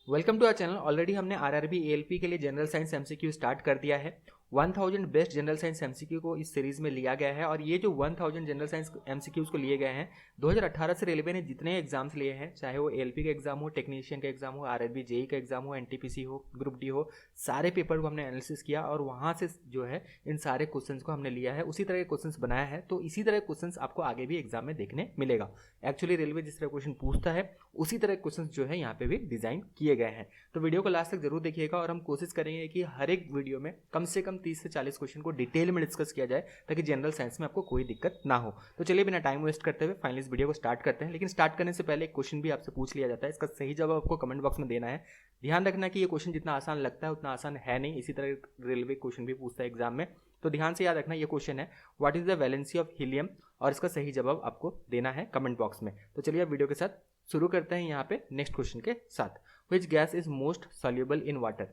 Welcome to our channel. Already हमने RRB ALP के लिए जनरल साइंस एमसीक्यू स्टार्ट कर दिया है। 1000 बेस्ट जनरल साइंस एमसीक्यू को इस सीरीज में लिया गया है और ये जो 1000 जनरल साइंस एमसीक्यूज को लिए गए हैं 2018 से रेलवे ने जितने एग्जाम्स लिए हैं, चाहे वो एएलपी का एग्जाम हो, टेक्नीशियन का एग्जाम हो, आरआरबी जेई का एग्जाम हो, एनटीपीसी हो, ग्रुप डी हो, सारे पेपर को हमने एनालिसिस किया और वहाँ से जो है इन सारे क्वेश्चंस को हमने लिया है, उसी तरह के क्वेश्चंस बनाया है। तो इसी तरह क्वेश्चंस आपको आगे भी एग्जाम में देखने मिलेगा। एक्चुअली रेलवे जिस तरह क्वेश्चन पूछता है उसी तरह क्वेश्चंस जो है यहाँ पे भी डिजाइन किए गए हैं। तो वीडियो को लास्ट तक जरूर देखिएगा और हम कोशिश करेंगे कि हर एक वीडियो में कम से कम 30 से 40 क्वेश्चन को डिटेल में डिस्कस किया जाए ताकि जनरल साइंस में आपको कोई दिक्कत ना हो। तो चलिए बिना टाइम वेस्ट करते हुए फाइनली इस वीडियो को स्टार्ट करते हैं। लेकिन स्टार्ट करने से पहले एक क्वेश्चन भी आपसे पूछ लिया जाता है, इसका सही जवाब आपको कमेंट बॉक्स में देना है। ध्यान रखना कि ये क्वेश्चन जितना आसान लगता है उतना आसान है नहीं। इसी तरह रेलवे क्वेश्चन भी पूछता है एग्जाम में, तो ध्यान से याद रखना। ये क्वेश्चन है what is the valency of helium और इसका सही जवाब आपको देना है कमेंट बॉक्स में। तो चलिए अब वीडियो के साथ शुरू करते हैं यहाँ पे नेक्स्ट क्वेश्चन के साथ। Which gas is most soluble in water?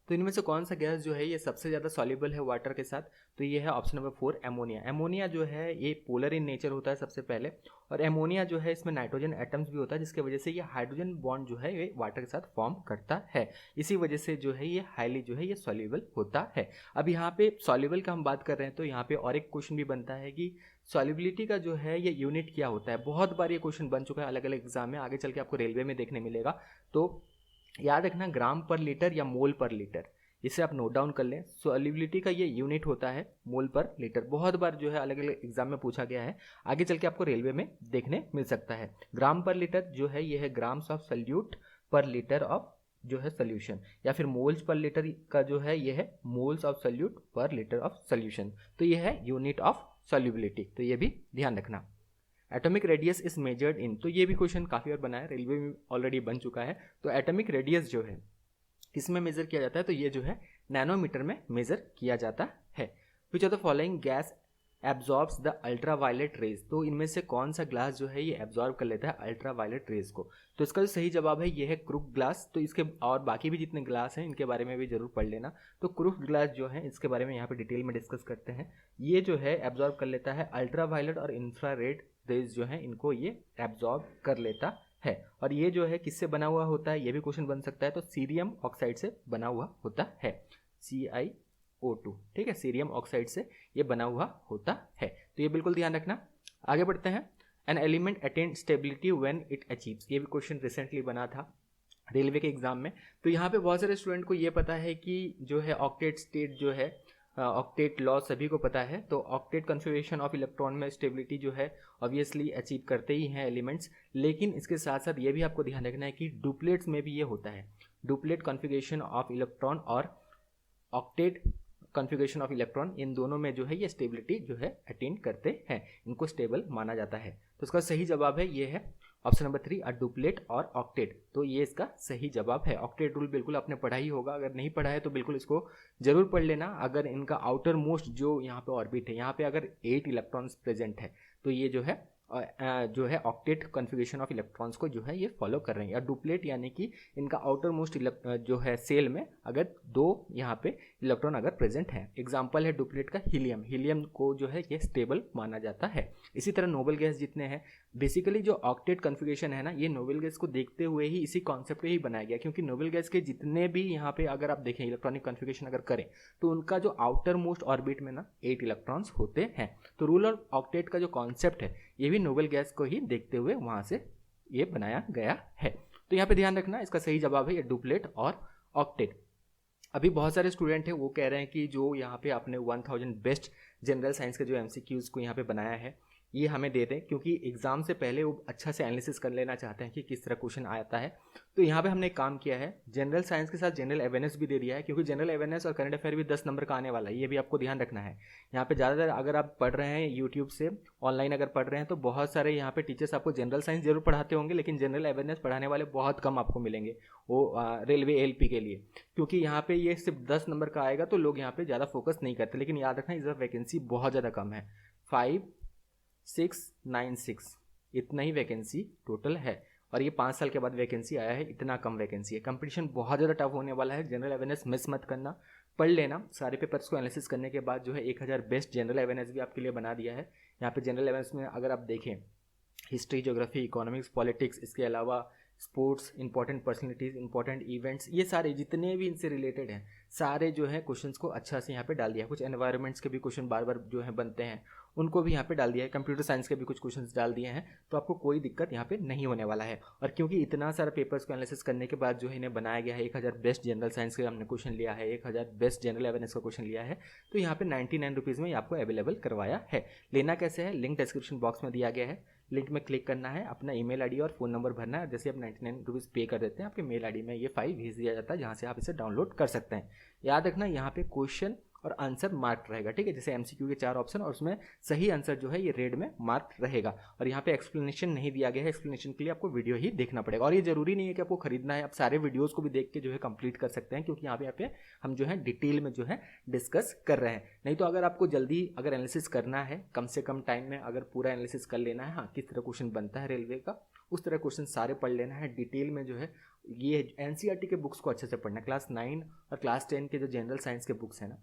तो इनमें से कौन सा गैस जो है ये सबसे ज़्यादा सॉल्युबल है वाटर के साथ? तो ये है ऑप्शन नंबर 4 एमोनिया। एमोनिया जो है ये पोलर इन नेचर होता है सबसे पहले, और एमोनिया जो है इसमें नाइट्रोजन एटम्स भी होता है जिसकी वजह से ये हाइड्रोजन बॉन्ड जो है ये वाटर के साथ फॉर्म करता है। इसी वजह से जो है ये हाईली जो है ये सॉल्युबल होता है। अब यहाँ पे सॉल्युबल का हम बात कर रहे हैं तो यहाँ पे और एक क्वेश्चन भी बनता है कि सॉल्युबिलिटी का जो है ये यूनिट क्या होता है। बहुत बार ये क्वेश्चन बन चुका है अलग अलग एग्जाम में, आगे चल के आपको रेलवे में देखने मिलेगा। तो याद रखना ग्राम पर लीटर या मोल पर लीटर, इसे आप नोट डाउन कर लें। सॉल्युबिलिटी का ये यूनिट होता है मोल पर लीटर। बहुत बार जो है अलग अलग एग्जाम में पूछा गया है, आगे चल के आपको रेलवे में देखने मिल सकता है। ग्राम पर लीटर जो है ये है ग्राम्स ऑफ सल्यूट पर लीटर ऑफ जो है सोल्यूशन, या फिर मोल्स पर लीटर का जो है ये है मोल्स ऑफ सल्यूट पर लीटर ऑफ सोल्यूशन। तो ये है यूनिट ऑफ सॉल्युबिलिटी, तो ये भी ध्यान रखना। Atomic radius is measured in, तो ये भी क्वेश्चन काफ़ी बार बना है, रेलवे में ऑलरेडी बन चुका है। तो एटॉमिक रेडियस जो है किसमें मेजर किया जाता है? तो ये जो है नैनोमीटर में मेजर किया जाता है। Which of the following gas absorbs the ultraviolet rays? तो इनमें से कौन सा ग्लास जो है ये एब्जॉर्ब कर लेता है अल्ट्रावायलेट रेज को? तो इसका जो सही जवाब है ये है क्रूक ग्लास। तो इसके और बाकी भी जितने ग्लास हैं इनके बारे में भी जरूर पढ़ लेना। तो क्रूक ग्लास जो है इसके बारे में यहाँ पे डिटेल में डिस्कस करते हैं। ये जो है एब्जॉर्ब कर लेता है अल्ट्रावायलेट और इंफ्रारेड रेज जो है इनको ये एब्जॉर्ब कर लेता है। और ये जो है किससे बना हुआ होता है ये भी क्वेश्चन बन सकता है। तो सीरियम ऑक्साइड से बना हुआ होता है, CiO2, ठीक है, सीरियम ऑक्साइड से ये बना हुआ होता है। तो ये बिल्कुल ध्यान रखना। आगे बढ़ते हैं। An element attain stability when it achieves, ये भी क्वेश्चन रिसेंटली बना था रेलवे के एग्जाम में। तो यहाँ पे बहुत सारे स्टूडेंट को ये पता है कि जो है ऑक्टेट स्टेट जो है, ऑक्टेट लॉ सभी को पता है। तो ऑक्टेट कन्फिगरेशन ऑफ इलेक्ट्रॉन में स्टेबिलिटी जो है ऑब्वियसली अचीव करते ही हैं एलिमेंट्स, लेकिन इसके साथ साथ ये भी आपको ध्यान रखना है कि डुप्लेट्स में भी ये होता है। डुप्लेट कन्फिगरेशन ऑफ इलेक्ट्रॉन और ऑक्टेट कन्फिगरेशन ऑफ इलेक्ट्रॉन, इन दोनों में जो है ये स्टेबिलिटी जो है अटेन करते हैं, इनको स्टेबल माना जाता है। तो इसका सही जवाब है ये है ऑप्शन नंबर 3 डुप्लेट और ऑक्टेट। तो ये इसका सही जवाब है। ऑक्टेट रूल बिल्कुल आपने पढ़ा ही होगा, अगर नहीं पढ़ा है तो बिल्कुल इसको जरूर पढ़ लेना। अगर इनका आउटर मोस्ट जो यहाँ पे ऑर्बिट है, यहाँ पे अगर 8 इलेक्ट्रॉन्स प्रेजेंट है तो ये जो है ऑक्टेट कॉन्फ़िगरेशन ऑफ इलेक्ट्रॉन्स को जो है ये फॉलो कर रहे हैं। या डुप्लेट यानी कि इनका आउटर मोस्ट जो है सेल में अगर 2 यहाँ पे इलेक्ट्रॉन अगर प्रेजेंट है। एग्जाम्पल है डुप्लेट का हीलियम। हीलियम को जो है ये स्टेबल माना जाता है। इसी तरह नोबल गैस जितने हैं, बेसिकली जो ऑक्टेट कॉन्फ़िगरेशन है ना, ये नोबल गैस को देखते हुए ही इसी कॉन्सेप्ट पे ही बनाया गया, क्योंकि नोबल गैस के जितने भी यहाँ पे अगर आप देखें इलेक्ट्रॉनिक कॉन्फ़िगरेशन अगर करें तो उनका जो आउटर मोस्ट ऑर्बिट में ना 8 इलेक्ट्रॉन्स होते हैं। तो रूल ऑफ ऑक्टेट का जो कॉन्सेप्ट है ये भी नोबल गैस को ही देखते हुए वहां से ये बनाया गया है। तो यहाँ पे ध्यान रखना, इसका सही जवाब है ये डुप्लेट और ऑक्टेट। अभी बहुत सारे स्टूडेंट हैं वो कह रहे हैं कि जो यहाँ पे आपने 1000 बेस्ट जनरल साइंस के जो एमसीक्यूज को यहाँ पे बनाया है ये हमें दे दें, क्योंकि एग्जाम से पहले वो अच्छा से एनालिसिस कर लेना चाहते हैं कि किस तरह क्वेश्चन आता है। तो यहाँ पे हमने एक काम किया है, जनरल साइंस के साथ जनरल अवेयरनेस भी दे दिया है, क्योंकि जनरल अवेयरनेस और करंट अफेयर भी 10 नंबर का आने वाला है, ये भी आपको ध्यान रखना है। यहाँ पे ज़्यादातर अगर आप पढ़ रहे हैं यूट्यूब से ऑनलाइन अगर पढ़ रहे हैं तो बहुत सारे यहाँ पे टीचर्स आपको जनरल साइंस जरूर पढ़ाते होंगे, लेकिन जनरल अवेयरनेस पढ़ाने वाले बहुत कम आपको मिलेंगे वो रेलवे एएलपी के लिए, क्योंकि यहाँ पे ये सिर्फ 10 नंबर का आएगा तो लोग यहाँ पे ज़्यादा फोकस नहीं करते। लेकिन याद रखना इस वैकेंसी बहुत ज़्यादा कम है, 5696 इतना ही वैकेंसी टोटल है, और ये 5 साल के बाद वैकेंसी आया है, इतना कम वैकेंसी है। कंपटीशन बहुत ज़्यादा टफ होने वाला है। जनरल अवेयरनेस मिस मत करना, पढ़ लेना। सारे पेपर्स को एनालिसिस करने के बाद जो है 1000 बेस्ट जनरल अवेयरनेस भी आपके लिए बना दिया है। यहाँ पे जनरल अवेयरनेस में अगर आप देखें हिस्ट्री, ज्योग्राफी, इकोनॉमिक्स, पॉलिटिक्स, इसके अलावा sports, important personalities, important events, ये सारे जितने भी इनसे रिलेटेड हैं सारे जो है क्वेश्चंस को अच्छा से यहाँ पे डाल दिया है। कुछ एनवायरनमेंट्स के भी क्वेश्चन बार बार जो है बनते हैं उनको भी यहाँ पे डाल दिया है। कंप्यूटर साइंस के भी कुछ क्वेश्चंस डाल दिए हैं, तो आपको कोई दिक्कत यहाँ पे नहीं होने वाला है। और क्योंकि इतना सारा पेपर्स को एनालिसिस करने के बाद जो है इन्हें बनाया गया है, 1000 बेस्ट जनरल साइंस के हमने क्वेश्चन लिया है, 1000 बेस्ट जनरल अवेयरनेस का क्वेश्चन लिया है, तो यहाँ पे 99 रुपीज़ में आपको अवेलेबल करवाया है। लेना कैसे है, लिंक डिस्क्रिप्शन बॉक्स में दिया गया है, लिंक में क्लिक करना है, अपना ईमेल आईडी और फ़ोन नंबर भरना है। जैसे आप 99 रुपीज़ पे कर देते हैं, आपके मेल आईडी में ये फाइल भेज दिया जाता है, जहाँ से आप इसे डाउनलोड कर सकते हैं। याद रखना यहाँ पे क्वेश्चन और आंसर मार्क रहेगा, ठीक है। जैसे एमसीक्यू के 4 ऑप्शन और उसमें सही आंसर जो है ये रेड में मार्क रहेगा। और यहाँ पे एक्सप्लेनेशन नहीं दिया गया है, एक्सप्लेनेशन के लिए आपको वीडियो ही देखना पड़ेगा। और ये जरूरी नहीं है कि आपको खरीदना है, आप सारे वीडियोज़ को भी देख के जो है कंप्लीट कर सकते हैं, क्योंकि यहाँ पे हम जो है डिटेल में जो है डिस्कस कर रहे हैं। नहीं तो अगर आपको जल्दी अगर एनालिसिस करना है, कम से कम टाइम में अगर पूरा एनालिसिस कर लेना है, हाँ किस तरह क्वेश्चन बनता है रेलवे का, उस तरह क्वेश्चन सारे पढ़ लेना है डिटेल में जो है। ये एनसीईआरटी के बुक्स को अच्छे से पढ़ना है, क्लास 9 और क्लास 10 के जो जनरल साइंस के बुक्स हैं ना,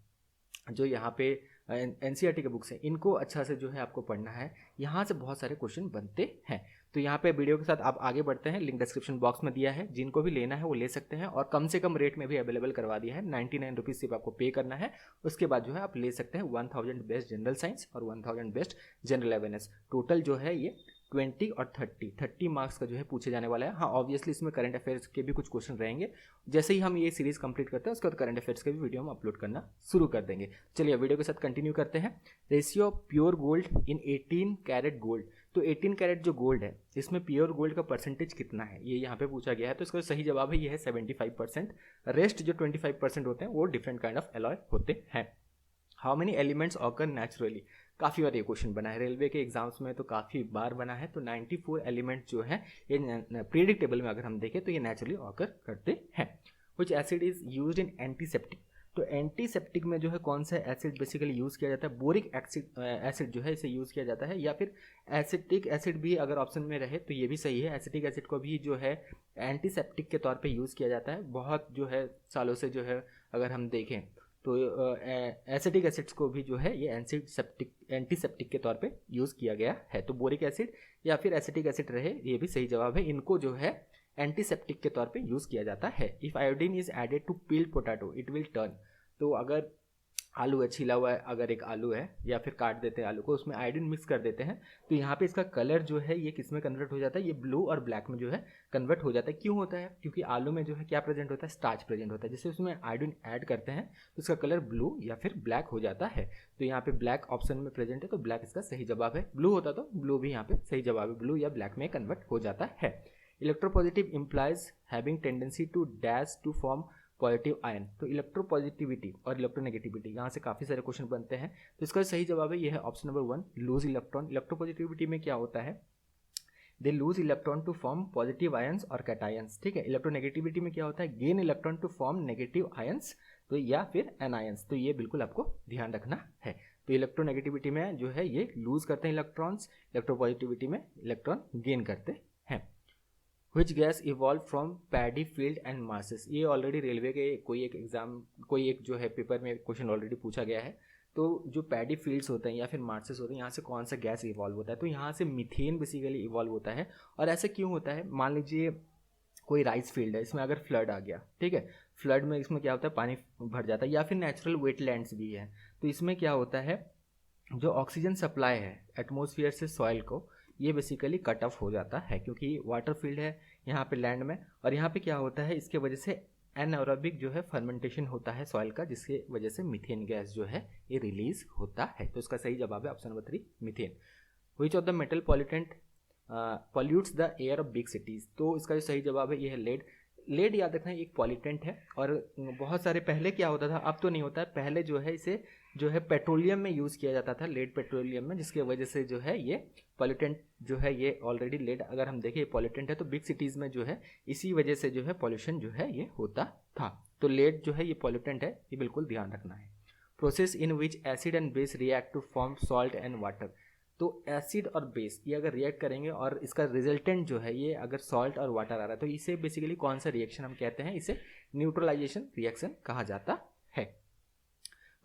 जो यहाँ पे एनसीईआरटी के बुक्स हैं, इनको अच्छा से जो है आपको पढ़ना है। यहाँ से बहुत सारे क्वेश्चन बनते हैं। तो यहाँ पे वीडियो के साथ आप आगे बढ़ते हैं, लिंक डिस्क्रिप्शन बॉक्स में दिया है, जिनको भी लेना है वो ले सकते हैं। और कम से कम रेट में भी अवेलेबल करवा दिया है, 99 रुपीज़ सिर्फ आपको पे करना है। उसके बाद जो है आप ले सकते हैं 1000 बेस्ट जनरल साइंस और 1000 बेस्ट जनरल अवेयरनेस। टोटल जो है ये 20 और 30 मार्क्स का जो है पूछे जाने वाला है। हाँ ऑब्वियसली इसमें करंट अफेयर्स के भी कुछ क्वेश्चन रहेंगे। जैसे ही हम ये सीरीज कंप्लीट करते हैं उसके बाद करंट अफेयर्स के भी वीडियो हम अपलोड करना शुरू कर देंगे। चलिए वीडियो के साथ कंटिन्यू करते हैं। Ratio of pure gold in 18 carat gold. तो 18 कैरेट जो गोल्ड है इसमें प्योर गोल्ड का परसेंटेज कितना है, ये यहाँ पे पूछा गया है। तो इसका सही जवाब है ये है 75%। रेस्ट जो 25% होते हैं वो डिफरेंट काइंड ऑफ एलॉय होते हैं। How many elements occur naturally. काफ़ी बार ये क्वेश्चन बना है रेलवे के एग्जाम्स में, तो काफ़ी बार बना है। तो 94 एलिमेंट जो है ये पीरियडिक टेबल में अगर हम देखें तो ये नेचुरली ऑकर करते हैं। विच acid is used in antiseptic. तो एंटीसेप्टिक में जो है कौन सा एसिड बेसिकली यूज़ किया जाता है, बोरिक एसिड जो है इसे यूज़ किया जाता है। या फिर एसिटिक एसिड भी अगर ऑप्शन में रहे तो ये भी सही है, एसिटिक एसिड को भी जो है एंटीसेप्टिक के तौर पे यूज़ किया जाता है। बहुत जो है सालों से जो है अगर हम देखें तो एसिटिक एसिड्स को भी जो है ये एंटीसेप्टिक के तौर पे यूज़ किया गया है। तो बोरिक एसिड या फिर एसिटिक एसिड रहे ये भी सही जवाब है, इनको जो है एंटीसेप्टिक के तौर पे यूज़ किया जाता है। If iodine is added to peeled potato it will turn. तो अगर आलू है, छिला हुआ है, अगर एक आलू है या फिर काट देते हैं आलू को, उसमें आयोडीन मिक्स कर देते हैं तो यहाँ पे इसका कलर जो है ये किस में कन्वर्ट हो जाता है, ये ब्लू और ब्लैक में जो है कन्वर्ट हो जाता है। क्यों होता है, क्योंकि आलू में जो है क्या प्रेजेंट होता है, स्टार्च प्रेजेंट होता है। जैसे उसमें आयोडीन ऐड करते हैं तो इसका कलर ब्लू या फिर ब्लैक हो जाता है। तो यहाँ पे ब्लैक ऑप्शन में प्रेजेंट है तो ब्लैक इसका सही जवाब है। ब्लू होता तो ब्लू भी यहाँ पे सही जवाब है, ब्लू या ब्लैक में कन्वर्ट हो जाता है। Electropositive implies having tendency to dash to form positive ion. तो इलेक्ट्रोपॉजिटिविटी और इलेक्ट्रोनेगेटिविटी यहाँ से काफ़ी सारे क्वेश्चन बनते हैं। तो इसका सही जवाब है ये है option number 1 lose electron. Electropositivity में क्या होता है, they lose electron to form positive ions और कैटायंस, ठीक है। इलेक्ट्रोनेगेटिविटी में क्या होता है, gain electron to form negative ions तो या फिर एनायंस। तो ये बिल्कुल आपको ध्यान रखना है। तो इलेक्ट्रोनेगेटिविटी में जो है ये लूज करते हैं इलेक्ट्रॉन्स, इलेक्ट्रोपॉजिटिविटी में इलेक्ट्रॉन गेन करते हैं। Which gas evolve from paddy field and marshes. ये ऑलरेडी रेलवे के कोई एक जो है पेपर में क्वेश्चन ऑलरेडी पूछा गया है। तो जो पैडी फील्ड्स होते हैं या फिर मार्सेस होते हैं, यहाँ से कौन सा गैस इवॉल्व होता है, तो यहाँ से मीथेन बेसिकली इवॉल्व होता है। और ऐसा क्यों होता है, मान लीजिए कोई राइस फील्ड है, इसमें अगर फ्लड आ गया, ठीक है, फ्लड में इसमें क्या होता है, पानी भर जाता है। या फिर नेचुरल वेटलैंड्स भी है, तो इसमें क्या होता है, जो ऑक्सीजन सप्लाई है एटमॉस्फेयर से सॉइल को, ये बेसिकली कट ऑफ हो जाता है, क्योंकि वाटर फील्ड है यहाँ पे लैंड में। और यहाँ पे क्या होता है, इसके वजह से एनारोबिक जो है फर्मेंटेशन होता है सॉइल का, जिसके वजह से मीथेन गैस जो है ये रिलीज होता है। तो इसका सही जवाब है option number 3 methane. Which of the metal pollutes the air of big cities. तो इसका जो सही जवाब है ये है लेड। लेड याद रखना एक पॉल्यूटेंट है, और बहुत सारे पहले क्या होता था, अब तो नहीं होता है, पहले जो है इसे जो है पेट्रोलियम में यूज़ किया जाता था, लेड पेट्रोलियम में, जिसके वजह से जो है ये पॉल्यूटेंट जो है ये ऑलरेडी लेड अगर हम देखें पॉल्यूटेंट है, तो बिग सिटीज़ में जो है इसी वजह से जो है पॉल्यूशन जो है ये होता था। तो लेड जो है ये पॉल्यूटेंट है, ये बिल्कुल ध्यान रखना है। Process in which acid and base react to form salt and water. तो एसिड और बेस ये अगर रिएक्ट करेंगे और इसका रिजल्टेंट जो है ये अगर सॉल्ट और वाटर आ रहा है, तो इसे बेसिकली कौन सा रिएक्शन हम कहते हैं, इसे न्यूट्रलाइजेशन रिएक्शन कहा जाता है।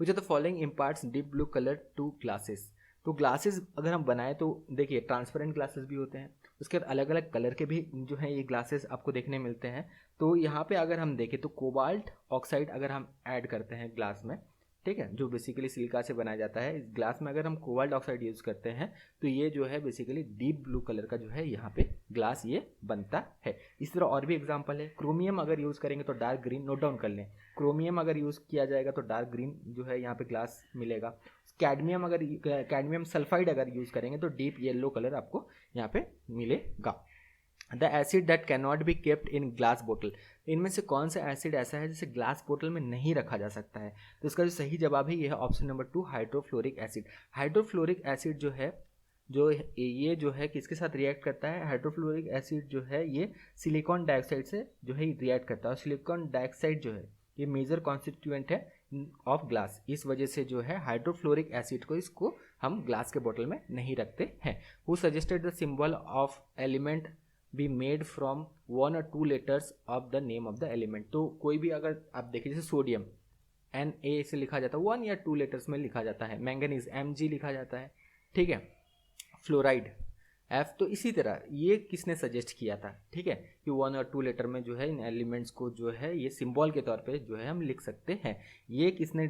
Which are the following imparts deep blue colour to glasses. तो ग्लासेस अगर हम बनाए तो देखिए ट्रांसपेरेंट ग्लासेस भी होते हैं, उसके बाद अलग अलग कलर के भी जो है ये ग्लासेस आपको देखने मिलते हैं। तो यहाँ पे अगर हम देखें तो कोबाल्ट ऑक्साइड अगर हम ऐड करते हैं ग्लास में, ठीक है, जो बेसिकली सिलिका से बनाया जाता है, इस ग्लास में अगर हम कोबाल्ट ऑक्साइड यूज़ करते हैं तो ये जो है बेसिकली डीप ब्लू कलर का जो है यहाँ पे ग्लास ये बनता है। इस तरह और भी एग्जांपल है। क्रोमियम अगर यूज़ करेंगे तो डार्क ग्रीन, नोट डाउन कर लें, क्रोमियम अगर यूज़ किया जाएगा तो डार्क ग्रीन जो है यहाँ पे ग्लास मिलेगा। कैडमियम सल्फाइड अगर यूज़ करेंगे तो डीप येलो कलर आपको यहाँ पे मिलेगा। The acid that can not be kept in glass बोतल, इनमें से कौन सा एसिड ऐसा है जिसे ग्लास बोतल में नहीं रखा जा सकता है? तो इसका जो सही जवाब है ये है option number 2, hydrofluoric acid. Hydrofluoric acid जो ये जो है किसके साथ रिएक्ट करता है? हाइड्रोफ्लोरिक एसिड जो है ये सिलिकॉन डाइऑक्साइड से जो है रिएक्ट करता है, और सिलिकॉन डाइऑक्साइड जो है ये मेजर कॉन्स्टिट्यूएंट है ऑफ ग्लास। इस वजह से जो है हाइड्रोफ्लोरिक एसिड को इसको हम ग्लास के बोतल में नहीं रखते हैं। Who suggested the symbol of element be made from 1 or 2 letters of the name of the element? तो कोई भी अगर आप देखिए जैसे सोडियम Na से लिखा जाता है, 1 या 2 लेटर्स में लिखा जाता है। मैंगनीज Mg लिखा जाता है, ठीक है, फ्लोराइड F। तो इसी तरह ये किसने सजेस्ट किया था, ठीक है, कि 1 और 2 लेटर में जो है इन एलिमेंट्स को जो है ये सिंबल के तौर पे जो है हम लिख सकते हैं। ये किसने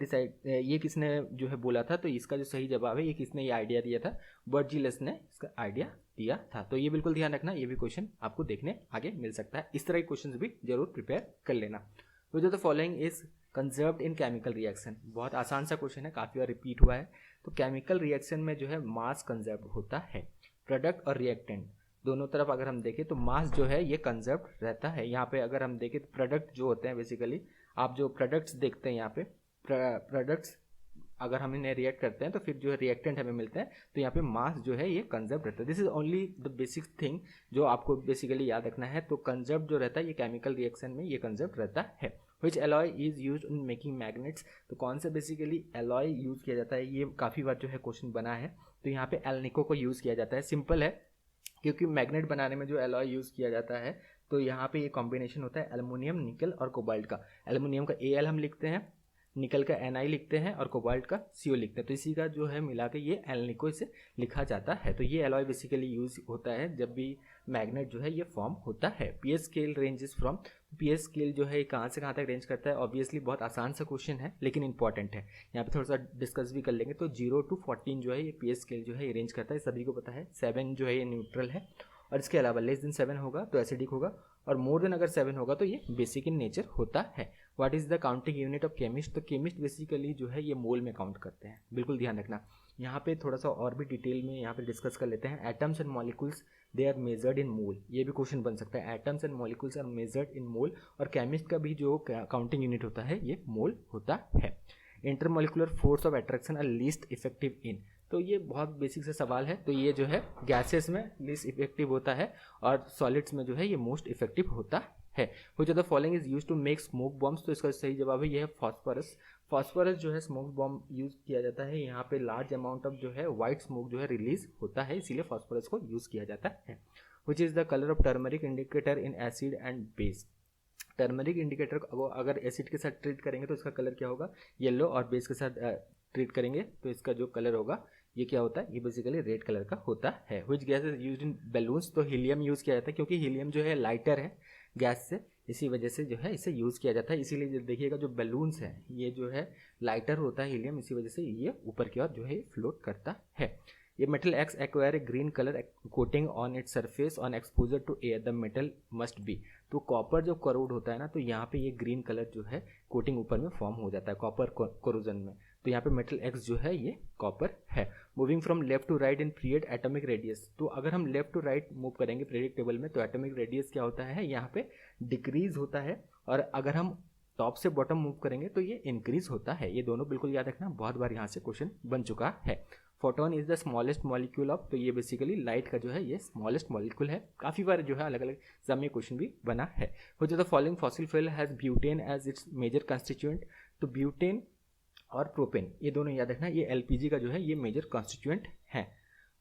जो है बोला था? तो इसका जो सही जवाब है, ये किसने ये आइडिया दिया था? बर्जीलस ने इसका आइडिया दिया था। तो ये बिल्कुल ध्यान रखना, ये भी क्वेश्चन आपको देखने आगे मिल सकता है। इस तरह के क्वेश्चन भी जरूर प्रिपेयर कर लेना। तो जो the following is conserved in chemical reaction, बहुत आसान सा क्वेश्चन है, काफ़ी बार रिपीट हुआ है। तो केमिकल रिएक्शन में जो है मास कंजर्व होता है। प्रोडक्ट और रिएक्टेंट दोनों तरफ अगर हम देखें तो मास जो है ये कंजर्व रहता है। यहाँ पे अगर हम देखें तो प्रोडक्ट जो होते हैं, बेसिकली आप जो प्रोडक्ट्स देखते हैं यहाँ पे, प्रोडक्ट्स अगर हम इन्हें रिएक्ट करते हैं तो फिर जो है रिएक्टेंट हमें मिलते हैं, तो यहाँ पे मास जो है ये कंजर्व रहता है। This is only the basic thing जो आपको बेसिकली याद रखना है। तो कंजर्व जो रहता है ये केमिकल रिएक्शन में ये कंजर्व रहता है। Which alloy is use in making magnets, तो कौन सा बेसिकली एलॉय यूज किया जाता है? ये काफ़ी बार जो है क्वेश्चन बना है। तो यहाँ पे एल्निको को यूज़ किया जाता है। सिंपल है, क्योंकि मैग्नेट बनाने में जो एलॉय यूज़ किया जाता है तो यहाँ पे ये कॉम्बिनेशन होता है एल्युमिनियम, निकल और कोबाल्ट का। एल्युमिनियम का Al हम लिखते हैं, निकल का Na लिखते हैं और कोबाल्ट का CO लिखते हैं। तो इसी का जो है मिला के ये एल्निको इसे लिखा जाता है। तो ये एलॉय बेसिकली यूज होता है जब भी मैग्नेट जो है ये फॉर्म होता है। PS scale ranges from, PS scale जो है कहाँ से कहाँ तक रेंज करता है? ऑब्वियसली बहुत आसान सा क्वेश्चन है लेकिन इंपॉर्टेंट है, यहाँ पे थोड़ा सा डिस्कस भी कर लेंगे। तो 0 to 14 जो है ये पीएस स्केल जो है ये रेंज करता है, सभी को पता है। 7 जो है ये न्यूट्रल है, और इसके अलावा लेस देन 7 होगा तो एसिडिक होगा, और मोर देन अगर 7 होगा तो ये बेसिक इन नेचर होता है। What is the counting unit of chemist? तो केमिस्ट बेसिकली जो है ये मोल में काउंट करते हैं, बिल्कुल ध्यान रखना। यहाँ पे थोड़ा सा और भी डिटेल में यहाँ पे डिस्कस कर लेते हैं। Atoms and molecules they are measured in mole, ये भी क्वेश्चन बन सकता है। Atoms and molecules are measured in mole, और केमिस्ट का भी जो काउंटिंग यूनिट होता है ये मोल होता है। Intermolecular force of attraction are least effective in, तो ये बहुत बेसिक सा सवाल है। तो ये जो है गैसेस में लीस्ट इफेक्टिव होता है और सॉलिड्स में जो है ये मोस्ट इफेक्टिव होता है। Which of the following is used to make smoke bombs? तो इसका सही जवाब है ये है फॉस्फोरस। फॉस्फोरस जो है स्मोक बॉम्ब यूज किया जाता है, यहाँ पे लार्ज अमाउंट ऑफ जो है वाइट स्मोक जो है रिलीज होता है, इसीलिए फॉस्फोरस को यूज किया जाता है। Which is the colour of turmeric indicator in acid and base? Turmeric indicator को अगर एसिड के साथ ट्रीट करेंगे तो इसका कलर क्या होगा? येलो, और बेस के साथ ट्रीट करेंगे तो इसका जो कलर होगा ये क्या होता है? ये बेसिकली रेड कलर का होता है। Which gas is used in balloons? तो हीलियम यूज किया जाता है, क्योंकि हीलियम जो है लाइटर है गैस से, इसी वजह से जो है इसे यूज़ किया जाता है। इसीलिए देखिएगा जो बैलून्स है ये जो है लाइटर होता है हीलियम, इसी वजह से ये ऊपर की ओर जो है फ्लोट करता है। ये metal X acquire a green colour coating on its surface on exposure to air, the metal must be. तो कॉपर जो करोड होता है ना, तो यहाँ पे ये ग्रीन कलर जो है कोटिंग ऊपर में फॉर्म हो जाता है कॉपर कोरोजन में। तो यहाँ पे मेटल एक्स जो है ये कॉपर है। Moving from left to right in period atomic radius, तो अगर हम लेफ्ट टू राइट मूव करेंगे पीरियड टेबल में तो एटॉमिक रेडियस क्या होता है? यहाँ पे डिक्रीज होता है, और अगर हम टॉप से बॉटम मूव करेंगे तो ये इंक्रीज होता है। ये दोनों बिल्कुल याद रखना, बहुत बार यहाँ से क्वेश्चन बन चुका है। Photon is the smallest molecule of, तो ये बेसिकली लाइट का जो है ये स्मॉलेस्ट मॉलिक्यूल है। काफ़ी बार जो है अलग अलग एग्जाम में क्वेश्चन भी बना है। Which of the following fossil fuel has butane as its major constituent? तो ब्यूटेन और प्रोपेन ये दोनों याद रखना, ये एलपीजी का जो है ये मेजर कॉन्स्टिट्यूएंट है।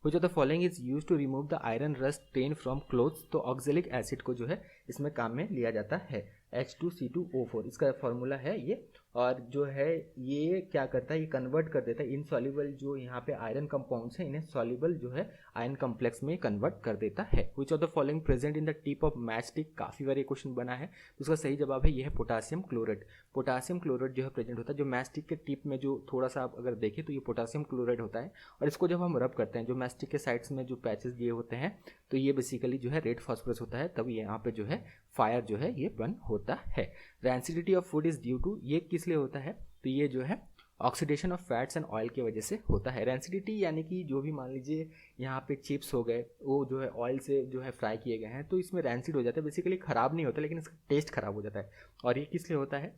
Which of the following is use to remove the iron rust stain from clothes? तो ऑक्जेलिक एसिड को जो है इसमें काम में लिया जाता है। H2C2O4 इसका फॉर्मूला है ये और जो है ये क्या करता है, ये कन्वर्ट कर देता है इनसॉल्युबल जो यहाँ पे आयरन कंपाउंड्स हैं, इन्हें सॉल्युबल जो है आयरन कॉम्प्लेक्स में कन्वर्ट कर देता है। Which of the following present in the tip of match stick, काफ़ी बार ये क्वेश्चन बना है, तो उसका सही जवाब है ये है पोटासियम क्लोराइड। पोटासियम क्लोराइड जो है प्रेजेंट होता है जो मैच स्टिक के टिप में, जो थोड़ा सा आप अगर देखें तो ये पोटासियम क्लोराइड होता है। और इसको जब हम रब करते हैं, जो मैच स्टिक के साइड्स में जो पैचेस दिए होते हैं, तो ये बेसिकली जो है रेड फॉस्फोरस होता है, तब यहाँ पे जो है फायर जो है ये बर्न होता है। Rancidity of food is due to, ये किस लिए होता है, तो ये जो है oxidation of fats and oil की वजह से होता है। रैंसिडिटी यानी कि जो भी मान लीजिए यहाँ पे चिप्स हो गए, वो जो है ऑयल से जो है फ्राई किए गए हैं, तो इसमें रैंसिड हो जाता है, बेसिकली ख़राब नहीं होता लेकिन इसका टेस्ट ख़राब हो जाता है। और ये किस लिए होता है,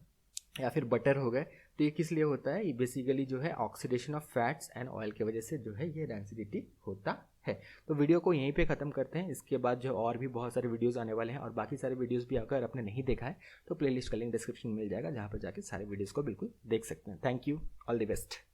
या फिर बटर हो गए, तो ये किस लिए होता है, ये बेसिकली जो है oxidation of fats and oil की वजह से जो है ये रैंसिडिटी होता है। तो वीडियो को यहीं पे ख़त्म करते हैं, इसके बाद जो और भी बहुत सारे वीडियोस आने वाले हैं, और बाकी सारे वीडियोस भी अगर आपने नहीं देखा है तो प्लेलिस्ट का लिंक डिस्क्रिप्शन में मिल जाएगा, जहाँ पर जाके सारे वीडियोस को बिल्कुल देख सकते हैं। Thank you, all the best.